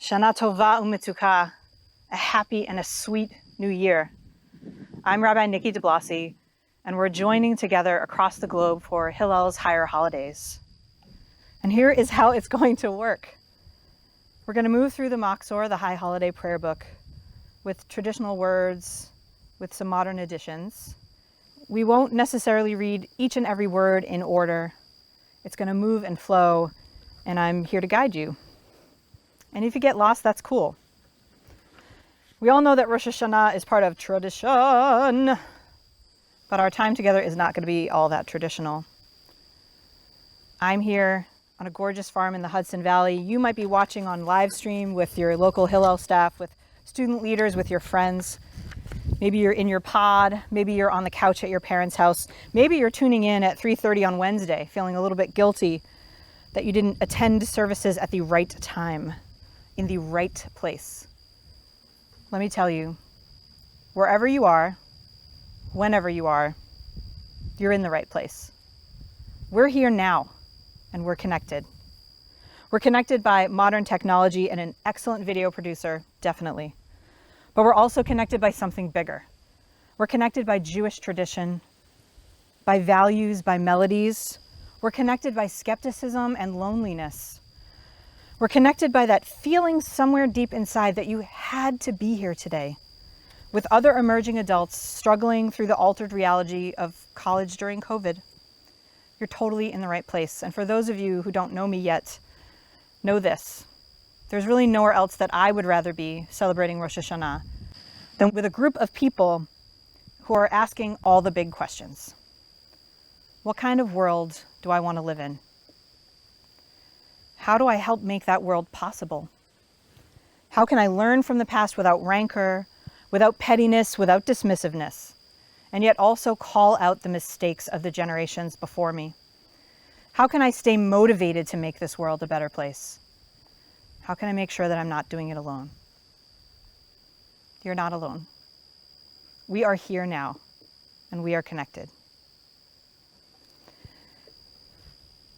Shana Tova Umetuka, a happy and a sweet new year. I'm Rabbi Nikki DeBlasi, and we're joining together across the globe for Hillel's higher holidays. And here is how it's going to work. We're going to move through the Machzor, the High Holiday Prayer Book, with traditional words, with some modern additions. We won't necessarily read each and every word in order. It's going to move and flow, and I'm here to guide you. And if you get lost, that's cool. We all know that Rosh Hashanah is part of tradition, but our time together is not going to be all that traditional. I'm here on a gorgeous farm in the Hudson Valley. You might be watching on live stream with your local Hillel staff, with student leaders, with your friends. Maybe you're in your pod. Maybe you're on the couch at your parents' house. Maybe you're tuning in at 3:30 on Wednesday, feeling a little bit guilty that you didn't attend services at the right time, in the right place. Let me tell you, wherever you are, whenever you are, you're in the right place. We're here now, and we're connected. We're connected by modern technology and an excellent video producer, definitely. But we're also connected by something bigger. We're connected by Jewish tradition, by values, by melodies. We're connected by skepticism and loneliness. We're connected by that feeling somewhere deep inside that you had to be here today, with other emerging adults struggling through the altered reality of college during COVID. You're totally in the right place. And for those of you who don't know me yet, know this. There's really nowhere else that I would rather be celebrating Rosh Hashanah than with a group of people who are asking all the big questions. What kind of world do I want to live in? How do I help make that world possible? How can I learn from the past without rancor, without pettiness, without dismissiveness, and yet also call out the mistakes of the generations before me? How can I stay motivated to make this world a better place? How can I make sure that I'm not doing it alone? You're not alone. We are here now, and we are connected.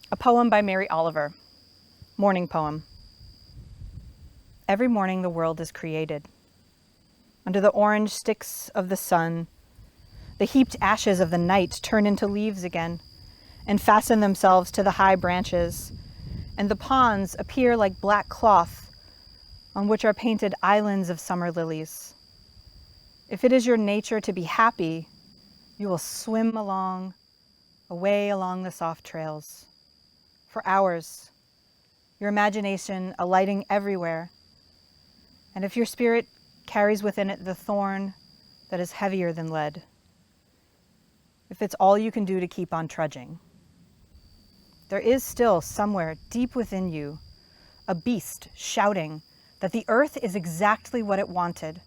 A poem by Mary Oliver. Morning poem. Every morning the world is created. Under the orange sticks of the sun, the heaped ashes of the night turn into leaves again and fasten themselves to the high branches, and the ponds appear like black cloth on which are painted islands of summer lilies. If it is your nature to be happy, you will swim away along the soft trails, for hours, your imagination alighting everywhere. And if your spirit carries within it the thorn that is heavier than lead, if it's all you can do to keep on trudging, there is still somewhere deep within you a beast shouting that the earth is exactly what it wanted.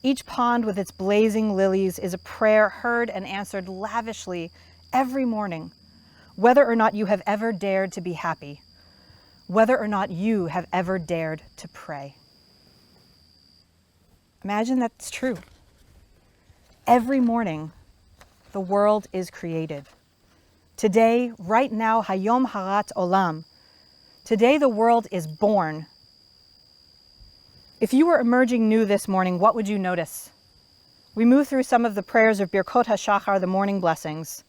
Each pond with its blazing lilies is a prayer heard and answered lavishly every morning, whether or not you have ever dared to be happy, whether or not you have ever dared to pray. Imagine that's true. Every morning, the world is created. Today, right now, Hayom Harat Olam. Today, the world is born. If you were emerging new this morning, what would you notice? We move through some of the prayers of Birkot HaShachar, the morning blessings.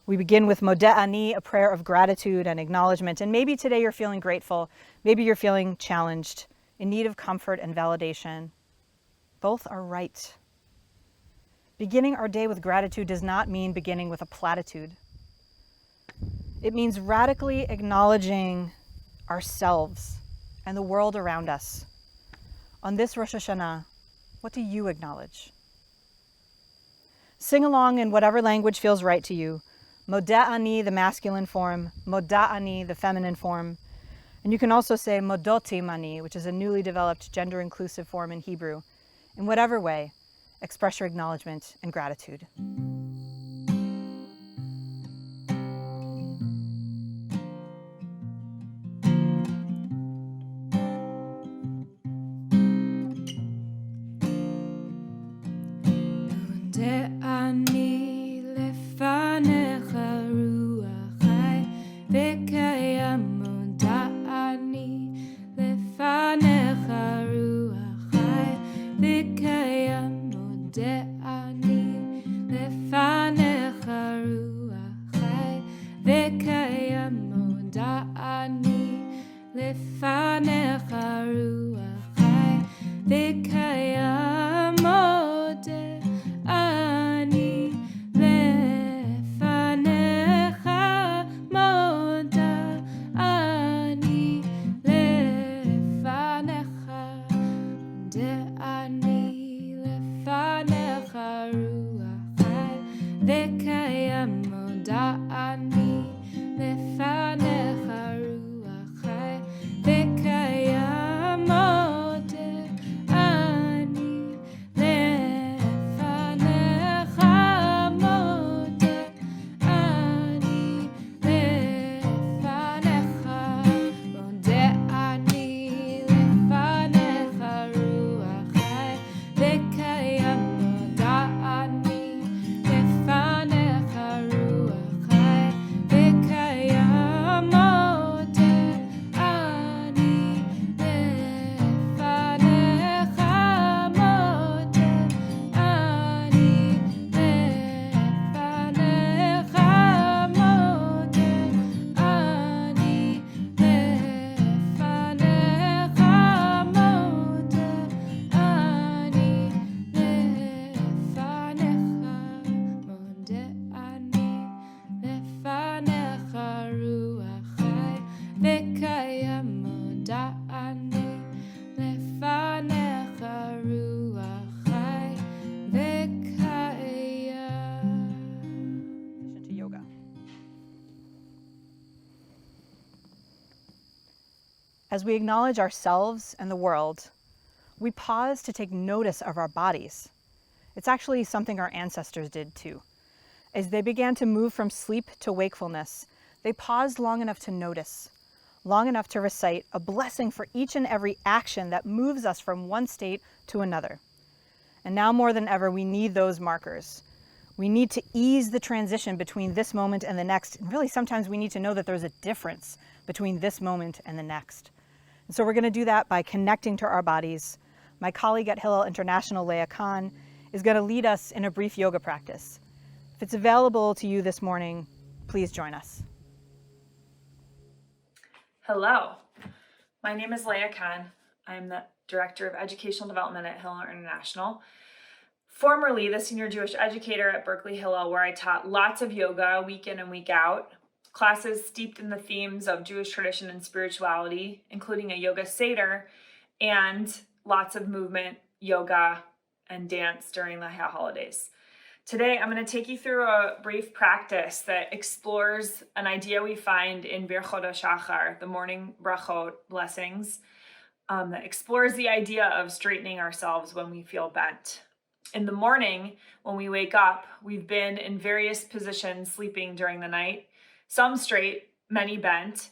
We begin with moda ani, a prayer of gratitude and acknowledgement. And maybe today you're feeling grateful. Maybe you're feeling challenged, in need of comfort and validation. Both are right. Beginning our day with gratitude does not mean beginning with a platitude. It means radically acknowledging ourselves and the world around us. On this Rosh Hashanah, what do you acknowledge? Sing along in whatever language feels right to you. Moda ani, the masculine form, moda ani, the feminine form. And you can also say modotim ani, which is a newly developed gender-inclusive form in Hebrew. In whatever way, express your acknowledgement and gratitude. וקיים מודע אני לפניך וקיים moda אני לפניך רוח חי וקיים moda אני לפניך moda אני לפניך דאני לפניך רוח חי וקיים moda אני לפניך רוח חי וקיים moda אני לפניך moda אני לפניך moda אני לפניך רוח חי וקיים moda אני לפניך רוח חי וקיים moda אני לפניך moda אני לפניך moda אני לפניך moda אני לפניך רוח חי וקיים moda אני לפניך רוח חי וקיים. To yoga. As we acknowledge ourselves and the world, we pause to take notice of our bodies. It's actually something our ancestors did too. As they began to move from sleep to wakefulness, they paused long enough to notice, long enough to recite a blessing for each and every action that moves us from one state to another. And now more than ever, we need those markers. We need to ease the transition between this moment and the next. And really, sometimes we need to know that there's a difference between this moment and the next. And so we're going to do that by connecting to our bodies. My colleague at Hillel International, Leah Khan, is going to lead us in a brief yoga practice. If it's available to you this morning, please join us. Hello, my name is Leah Khan. I'm the Director of Educational Development at Hillel International. Formerly the Senior Jewish Educator at Berkeley Hillel, where I taught lots of yoga week in and week out, classes steeped in the themes of Jewish tradition and spirituality, including a yoga seder, and lots of movement, yoga, and dance during the holidays. Today, I'm going to take you through a brief practice that explores an idea we find in Birchot HaShachar, the morning brachot blessings, that explores the idea of straightening ourselves when we feel bent. In the morning, when we wake up, we've been in various positions sleeping during the night, some straight, many bent,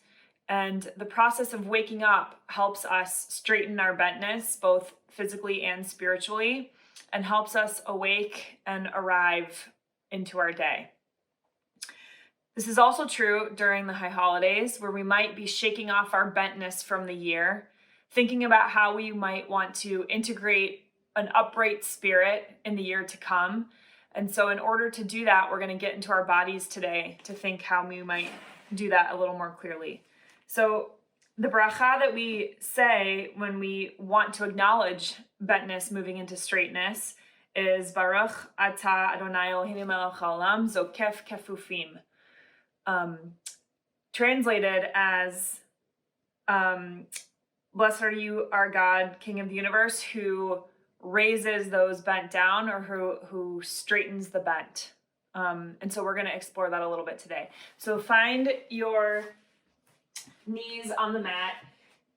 and the process of waking up helps us straighten our bentness, both physically and spiritually, and helps us awake and arrive into our day. This is also true during the high holidays, where we might be shaking off our bentness from the year, thinking about how we might want to integrate an upright spirit in the year to come. And so in order to do that, we're going to get into our bodies today to think how we might do that a little more clearly. So the bracha that we say when we want to acknowledge bentness moving into straightness is Baruch Atah Adonai Eloheinu melech haolam zokef kefufim. Translated as, blessed are you, our God, King of the universe, who raises those bent down, or who straightens the bent. And so we're going to explore that a little bit today. So find your knees on the mat,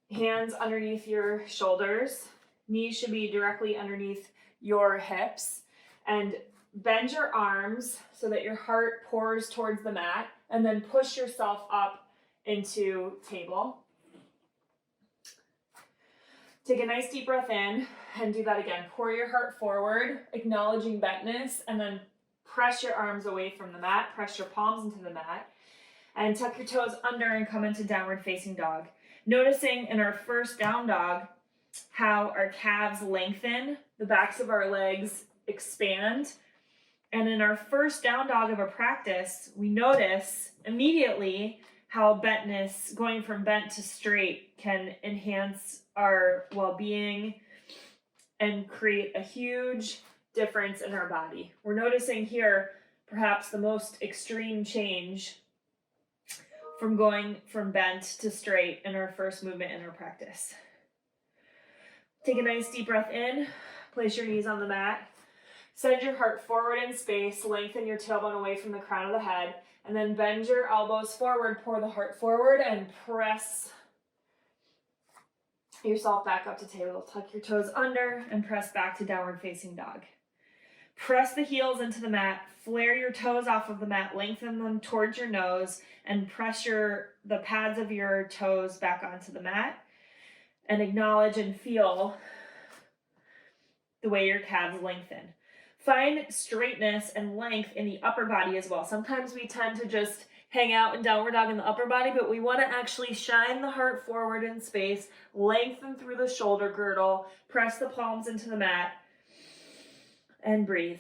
hands underneath your shoulders. Knees should be directly underneath your hips, and bend your arms so that your heart pours towards the mat, and then push yourself up into table. Take a nice deep breath in and do that again. Pour your heart forward, acknowledging bentness, and then press your arms away from the mat, press your palms into the mat, and tuck your toes under and come into downward facing dog. Noticing in our first down dog how our calves lengthen, the backs of our legs expand, And in our first down dog of a practice, we notice immediately how bentness, going from bent to straight, can enhance our well-being and create a huge difference in our body. We're noticing here perhaps the most extreme change from going from bent to straight in our first movement in our practice. Take a nice deep breath in, place your knees on the mat, send your heart forward in space, lengthen your tailbone away from the crown of the head, and then bend your elbows forward, pour the heart forward, and press yourself back up to table. Tuck your toes under and press back to downward facing dog. Press the heels into the mat, flare your toes off of the mat, lengthen them towards your nose, and press the pads of your toes back onto the mat. And acknowledge and feel the way your calves lengthen. Find straightness and length in the upper body as well. Sometimes we tend to just hang out in downward dog in the upper body, but we want to actually shine the heart forward in space, lengthen through the shoulder girdle, press the palms into the mat, and breathe.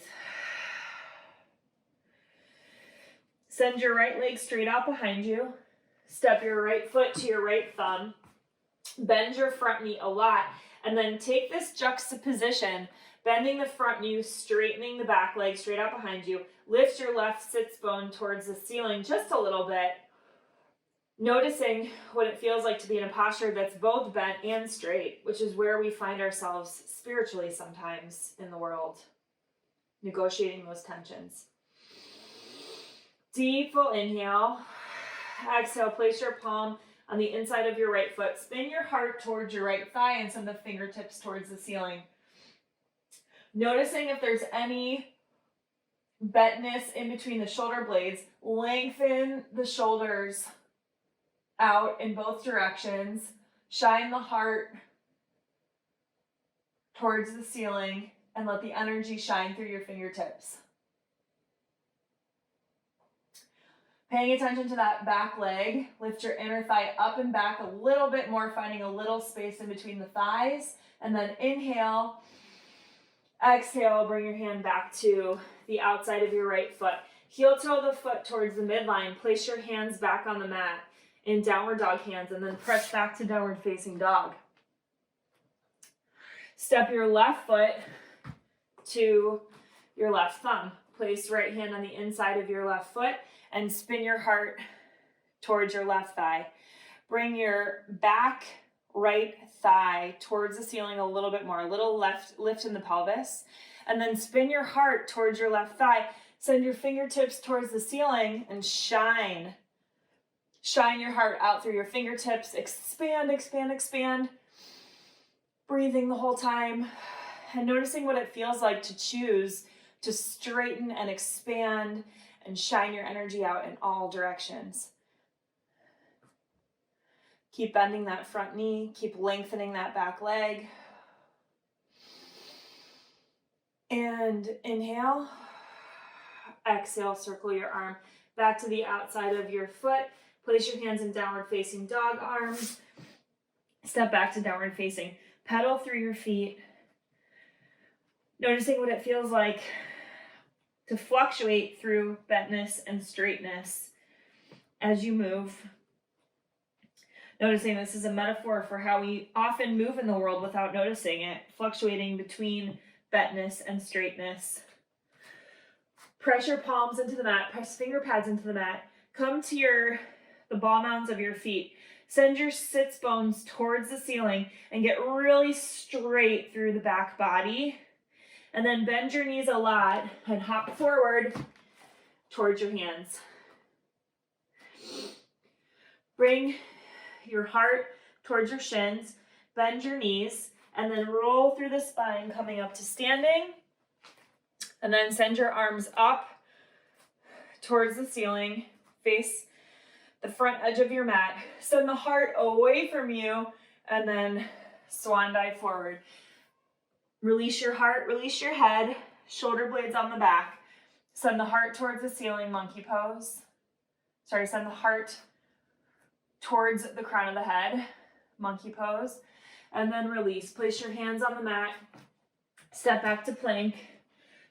Send your right leg straight out behind you. Step your right foot to your right thumb. Bend your front knee a lot, and then take this juxtaposition, bending the front knee, straightening the back leg straight out behind you. Lift your left sits bone towards the ceiling just a little bit, noticing what it feels like to be in a posture that's both bent and straight, which is where we find ourselves spiritually sometimes in the world, negotiating those tensions. Deep full inhale. Exhale, place your palm on the inside of your right foot. Spin your heart towards your right thigh and send the fingertips towards the ceiling. Noticing if there's any bentness in between the shoulder blades, lengthen the shoulders out in both directions. Shine the heart towards the ceiling and let the energy shine through your fingertips. Paying attention to that back leg, lift your inner thigh up and back a little bit more, finding a little space in between the thighs, and then inhale, exhale, bring your hand back to the outside of your right foot. Heel toe the foot towards the midline, place your hands back on the mat in downward dog hands, and then press back to downward facing dog. Step your left foot to your left thumb. Place right hand on the inside of your left foot, and spin your heart towards your left thigh. Bring your back right thigh towards the ceiling a little bit more, a little left lift in the pelvis, and then spin your heart towards your left thigh. Send your fingertips towards the ceiling and shine your heart out through your fingertips. Expand, expand, expand. Breathing the whole time and noticing what it feels like to choose to straighten and expand and shine your energy out in all directions. Keep bending that front knee, keep lengthening that back leg. And inhale, exhale, circle your arm back to the outside of your foot. Place your hands in downward facing dog arms. Step back to downward facing. Pedal through your feet. Noticing what it feels like to fluctuate through bentness and straightness as you move. Noticing this is a metaphor for how we often move in the world without noticing it, fluctuating between bentness and straightness. Press your palms into the mat, press finger pads into the mat. Come to the ball mounds of your feet. Send your sits bones towards the ceiling and get really straight through the back body. And then bend your knees a lot and hop forward towards your hands. Bring your heart towards your shins, bend your knees, and then roll through the spine, coming up to standing. And then send your arms up towards the ceiling, face the front edge of your mat. Send the heart away from you, and then swan dive forward. Release your heart, release your head, shoulder blades on the back. Send the heart towards the ceiling, monkey pose. Send the heart towards the crown of the head, monkey pose. And then release. Place your hands on the mat. Step back to plank.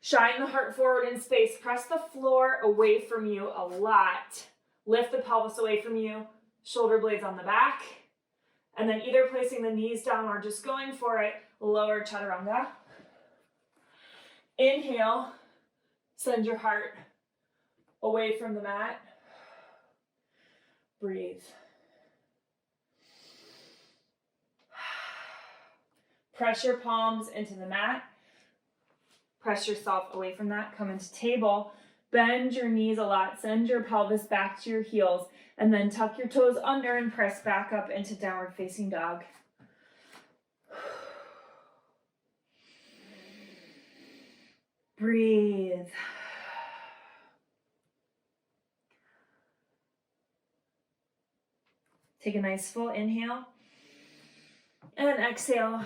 Shine the heart forward in space. Press the floor away from you a lot. Lift the pelvis away from you. Shoulder blades on the back. And then either placing the knees down or just going for it, lower chaturanga. Inhale, send your heart away from the mat. Breathe. Press your palms into the mat. Press yourself away from that. Come into table. Bend your knees a lot. Send your pelvis back to your heels. And then tuck your toes under and press back up into downward facing dog. Breathe. Take a nice full inhale. And exhale.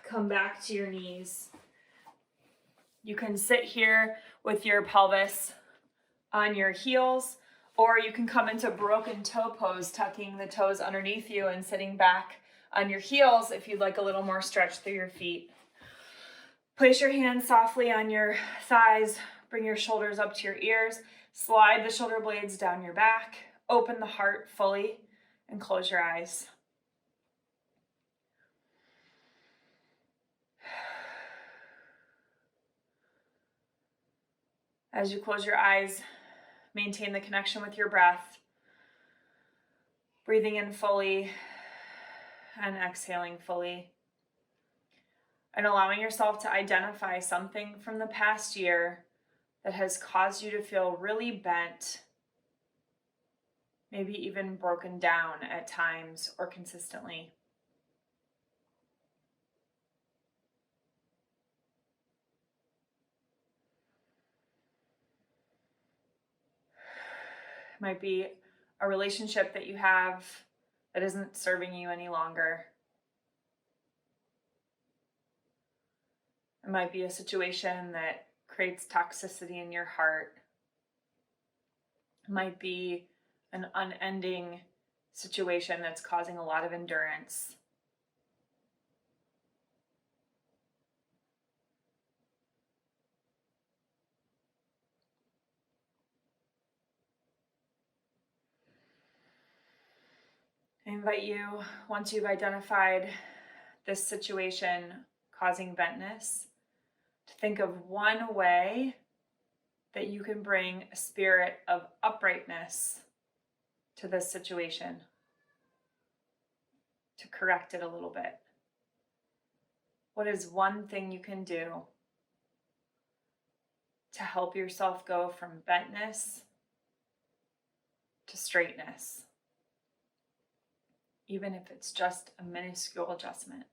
Come back to your knees. You can sit here with your pelvis on your heels, or you can come into broken toe pose, tucking the toes underneath you and sitting back on your heels if you'd like a little more stretch through your feet. Place your hands softly on your thighs, bring your shoulders up to your ears, slide the shoulder blades down your back, open the heart fully, and close your eyes. As you close your eyes, maintain the connection with your breath, breathing in fully and exhaling fully, and allowing yourself to identify something from the past year that has caused you to feel really bent, maybe even broken down at times or consistently. It might be a relationship that you have that isn't serving you any longer. It might be a situation that creates toxicity in your heart. It might be an unending situation that's causing a lot of endurance. I invite you, once you've identified this situation causing bentness, to think of one way that you can bring a spirit of uprightness to this situation, to correct it a little bit. What is one thing you can do to help yourself go from bentness to straightness, even if it's just a minuscule adjustment?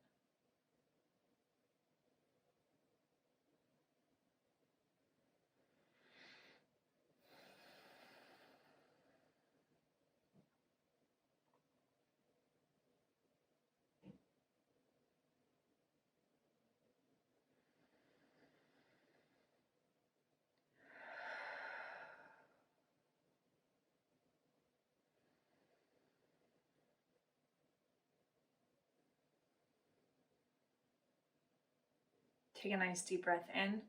Take a nice deep breath in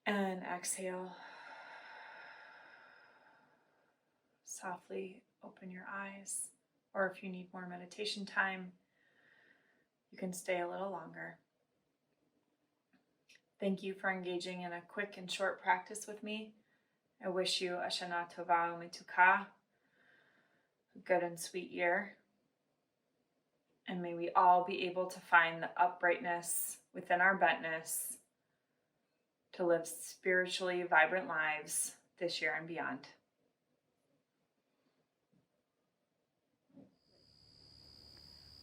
and exhale. Softly open your eyes, or if you need more meditation time, you can stay a little longer. Thank you for engaging in a quick and short practice with me. I wish you a Shana Tova Umetuka, a good and sweet year. And may we all be able to find the uprightness within our bentness to live spiritually vibrant lives this year and beyond.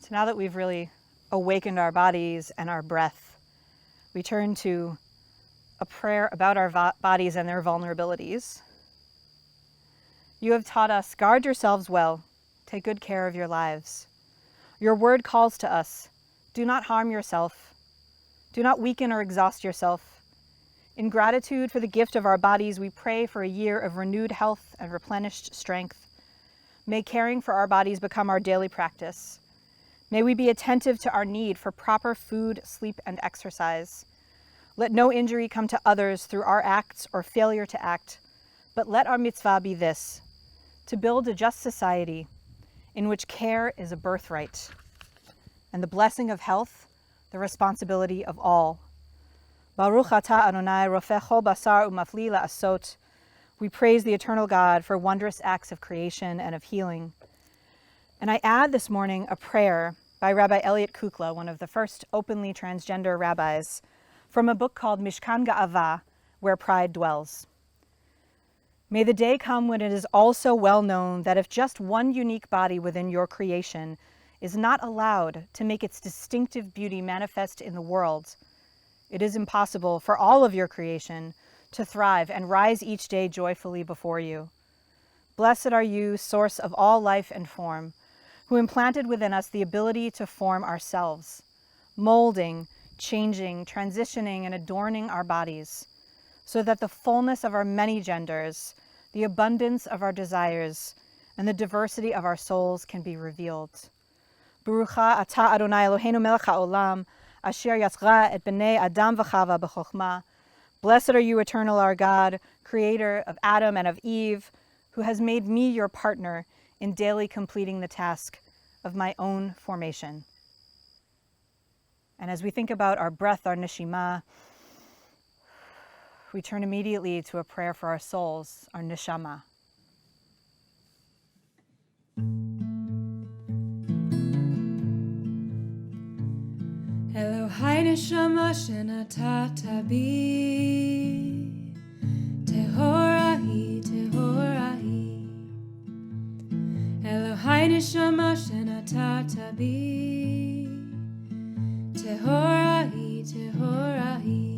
So now that we've really awakened our bodies and our breath, we turn to a prayer about our bodies and their vulnerabilities. You have taught us, guard yourselves well, take good care of your lives. Your word calls to us, do not harm yourself, do not weaken or exhaust yourself. In gratitude for the gift of our bodies, we pray for a year of renewed health and replenished strength. May caring for our bodies become our daily practice. May we be attentive to our need for proper food, sleep, and exercise. Let no injury come to others through our acts or failure to act, but let our mitzvah be this, to build a just society in which care is a birthright, and the blessing of health, the responsibility of all. Baruch atah Adonai rofeh chol basar umafli la'asot. We praise the eternal God for wondrous acts of creation and of healing. And I add this morning a prayer by Rabbi Elliot Kukla, one of the first openly transgender rabbis, from a book called Mishkan Ga'ava, Where Pride Dwells. May the day come when it is also well known that if just one unique body within your creation is not allowed to make its distinctive beauty manifest in the world, it is impossible for all of your creation to thrive and rise each day joyfully before you. Blessed are you, source of all life and form, who implanted within us the ability to form ourselves, molding, changing, transitioning, and adorning our bodies, so that the fullness of our many genders, the abundance of our desires, and the diversity of our souls can be revealed. Barucha atah Adonai Eloheinu melech haolam, asher yatzra et bnei Adam v'Chava b'chokhmah. Blessed are you, eternal our God, creator of Adam and of Eve, who has made me your partner in daily completing the task of my own formation. And as we think about our breath, our neshima, we turn immediately to a prayer for our souls, our neshama. Elohai neshama shenatata bi, tehorahi, tehorahi. Elohai neshama shenatata bi, tehorahi, tehorahi.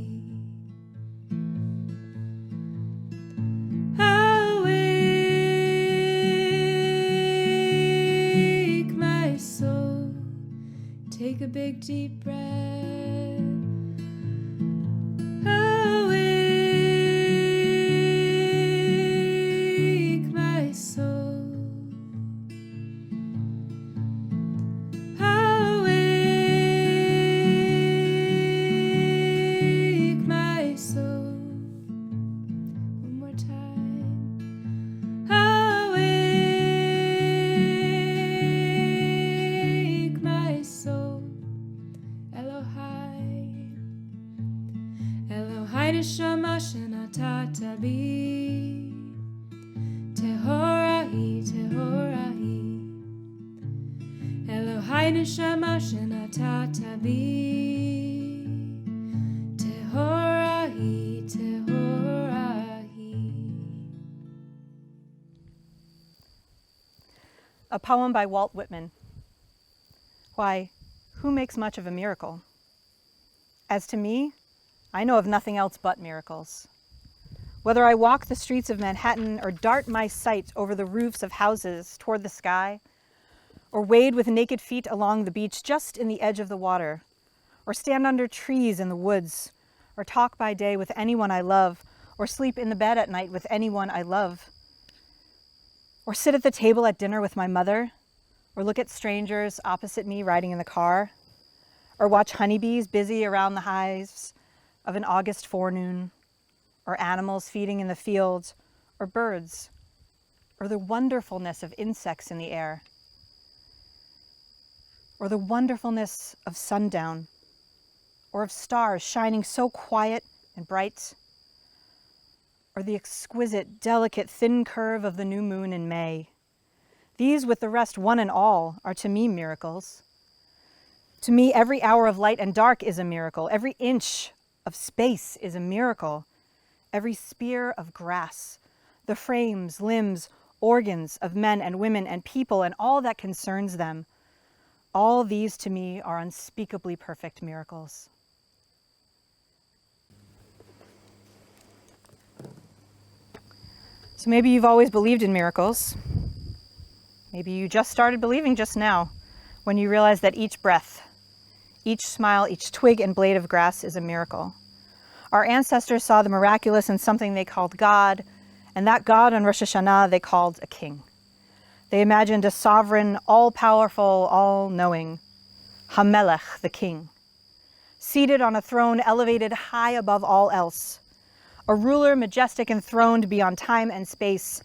Awake, my soul. Take a big deep breath. Awake, my soul. Awake, my soul. One more time. Awake, my soul. Elohai, Elohai neshama shenatata bi, tehorahi, tehorahi. Elohai neshama shenatata bi, tehorahi, tehorahi. A poem by Walt Whitman. Why, who makes much of a miracle? As to me, I know of nothing else but miracles. Whether I walk the streets of Manhattan or dart my sight over the roofs of houses toward the sky, or wade with naked feet along the beach just in the edge of the water, or stand under trees in the woods, or talk by day with anyone I love, or sleep in the bed at night with anyone I love, or sit at the table at dinner with my mother, or look at strangers opposite me riding in the car, or watch honeybees busy around the hives of an August forenoon, or animals feeding in the fields, or birds, or the wonderfulness of insects in the air, or the wonderfulness of sundown, or of stars shining so quiet and bright, or the exquisite, delicate, thin curve of the new moon in May. These, with the rest, one and all, are to me miracles. To me, every hour of light and dark is a miracle. Every inch of space is a miracle. Every spear of grass, the frames, limbs, organs of men and women and people and all that concerns them, all these to me are unspeakably perfect miracles. So maybe you've always believed in miracles. Maybe you just started believing just now when you realized that each breath, each smile, each twig and blade of grass is a miracle. Our ancestors saw the miraculous in something they called God, and that God on Rosh Hashanah they called a king. They imagined a sovereign, all-powerful, all-knowing, Hamelech, the king, seated on a throne elevated high above all else. A ruler majestic enthroned beyond time and space.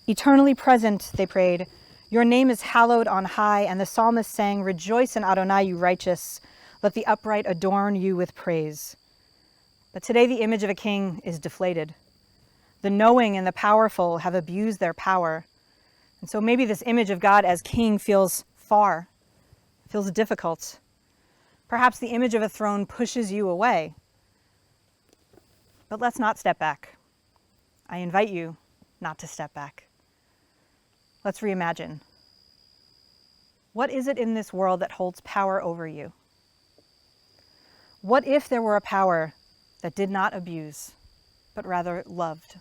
Eternally present, they prayed. Your name is hallowed on high, and the psalmist sang, rejoice in Adonai, you righteous. Let the upright adorn you with praise. But today the image of a king is deflated. The knowing and the powerful have abused their power. And so maybe this image of God as king feels far, feels difficult. Perhaps the image of a throne pushes you away. But let's not step back. I invite you not to step back. Let's reimagine. What is it in this world that holds power over you? What if there were a power that did not abuse, but rather loved?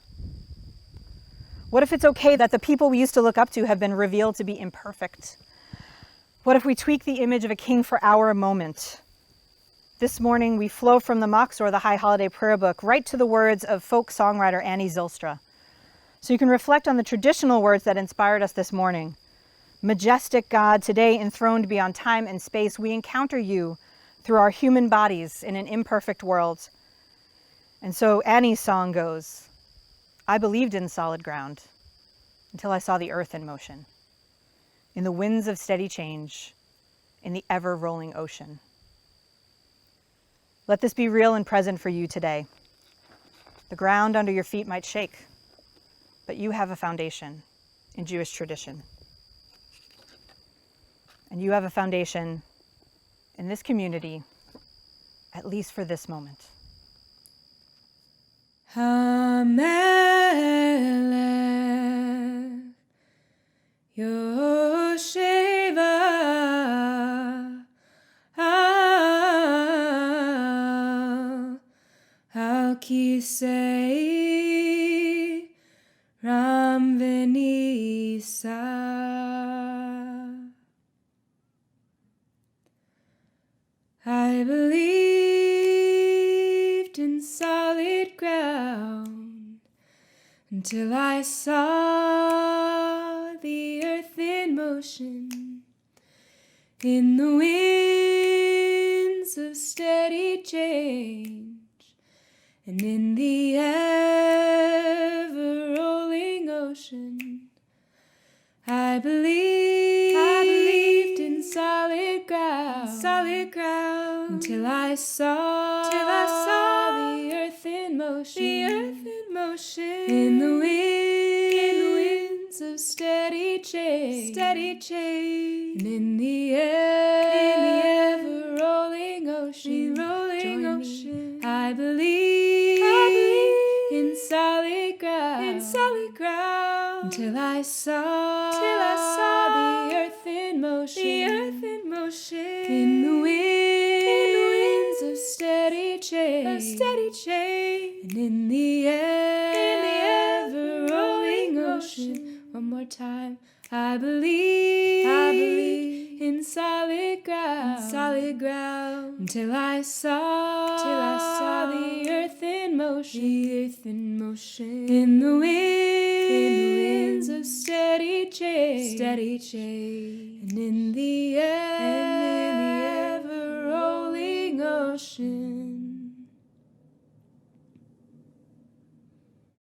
What if it's okay that the people we used to look up to have been revealed to be imperfect? What if we tweak the image of a king for our moment? This morning, we flow from the Machzor, the High Holiday Prayer Book, right to the words of folk songwriter Annie Zylstra. So you can reflect on the traditional words that inspired us this morning. Majestic God, today enthroned beyond time and space, we encounter you through our human bodies in an imperfect world. And so Annie's song goes, I believed in solid ground until I saw the earth in motion, in the winds of steady change, in the ever-rolling ocean. Let this be real and present for you today. The ground under your feet might shake, but you have a foundation in Jewish tradition. And you have a foundation in this community, at least for this moment. Hamelech Yosheva al Kisei Ram Venisa. I believed in solid ground until I saw the earth in motion, in the winds of steady change, and in the ever-rolling ocean. I believed in solid ground, until I saw the earth in motion, in the winds of steady change, and in the ever-rolling ocean, I believe in solid ground, until I saw the earth in motion, in the winds of steady change, and in the ever-rolling ocean. One more time. I believe in solid ground, until I saw the earth in motion, in the winds of steady change, and in the